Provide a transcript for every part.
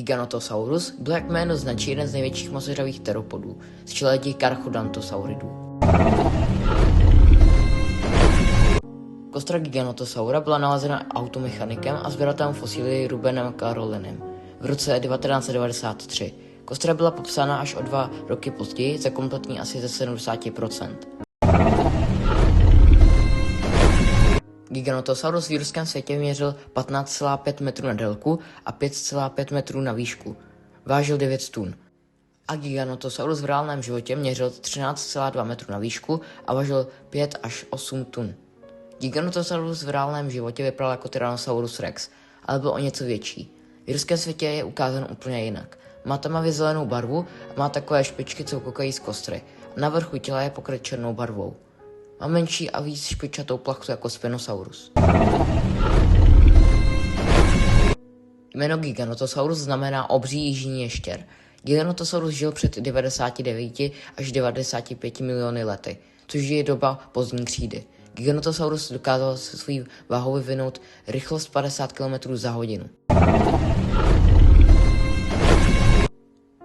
Giganotosaurus byl, jak jméno značí, jeden z největších moseřových teropodů z čeledi Carcharodontosauridů. Kostra Giganotosaura byla nalezena automechanikem a sběratelem fosilí Rubenem Carolinem v roce 1993. Kostra byla popsána až o 2 roky později za kompletní asi ze 70%. Giganotosaurus v jurském světě měřil 15,5 metrů na délku a 5,5 metrů na výšku. Vážil 9 tun. A Giganotosaurus v reálném životě měřil 13,2 metrů na výšku a vážil 5 až 8 tun. Giganotosaurus v reálném životě vypadal jako Tyrannosaurus rex, ale byl o něco větší. V jurském světě je ukázán úplně jinak. Má tmavě zelenou barvu a má takové špičky, co koukají z kostry. Na vrchu těla je pokryt černou barvou. Má menší a víc špičatou plachtu jako Spinosaurus. Jméno Giganotosaurus znamená obří jižní ještěr. Giganotosaurus žil před 99 až 95 miliony lety, což je doba pozdní křídy. Giganotosaurus dokázal se svojí váhou vyvinout rychlost 50 km za hodinu.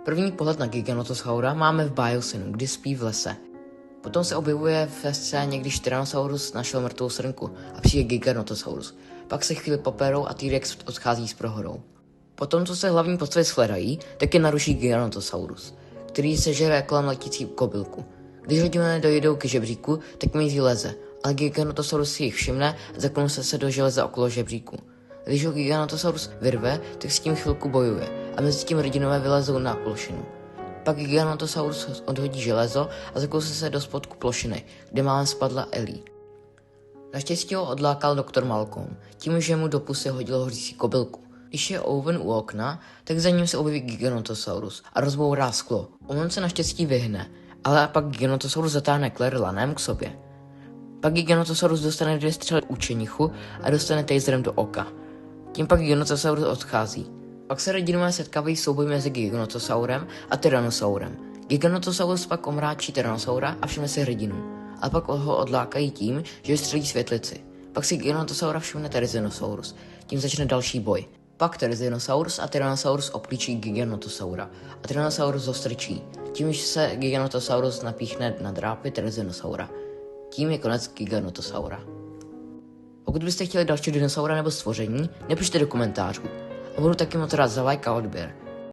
První pohled na Giganotosaura máme v Biosinu, kdy spí v lese. Potom se objevuje ve scéně, když Tyrannosaurus našel mrtvou srnku a přijde Giganotosaurus. Pak se chvíli poperou a T-Rex odchází s prohodou. Potom, co se hlavní postavy shledají, tak je naruší Giganotosaurus, který sežere kolem letící kobylku. Když rodiny dojdou k žebříku, tak mizí leze, ale Giganotosaurus si jich všimne a zakloní se do železa okolo žebříku. Když ho Giganotosaurus vyrve, tak s tím chvilku bojuje a mezi tím rodinové vylezou na plošinu. Pak Giganotosaurus odhodí železo a zakousne se do spodku plošiny, kde málem spadla Ellie. Naštěstí ho odlákal doktor Malcolm, tím, že mu do pusy hodil hořící kobylku. Když je Owen u okna, tak za ním se objeví Giganotosaurus a rozbourá sklo. Owen se naštěstí vyhne, ale pak Giganotosaurus zatáhne Claire lanem k sobě. Pak Giganotosaurus dostane 2 střely u čenichu a dostane taserem do oka. Tím pak Giganotosaurus odchází. Pak se rodinové setkávají v souboji mezi Giganotosaurem a Tyrannosaurem. Giganotosaurus pak omráčí Tyrannosaura a všimne si hrdinu, ale pak ho odlákají tím, že střelí světlici. Pak si Giganotosaura všimne Therizinosaurus, tím začne další boj. Pak Therizinosaurus a Tyrannosaurus obklíčí Giganotosaura a Tyrannosaurus ho strčí, tímž se Giganotosaurus napíchne na drápy Therizinosaura. Tím je konec Giganotosaura. Pokud byste chtěli další dinosaura nebo stvoření, napište do komentářů. A budu taky moc rád za like a odběr.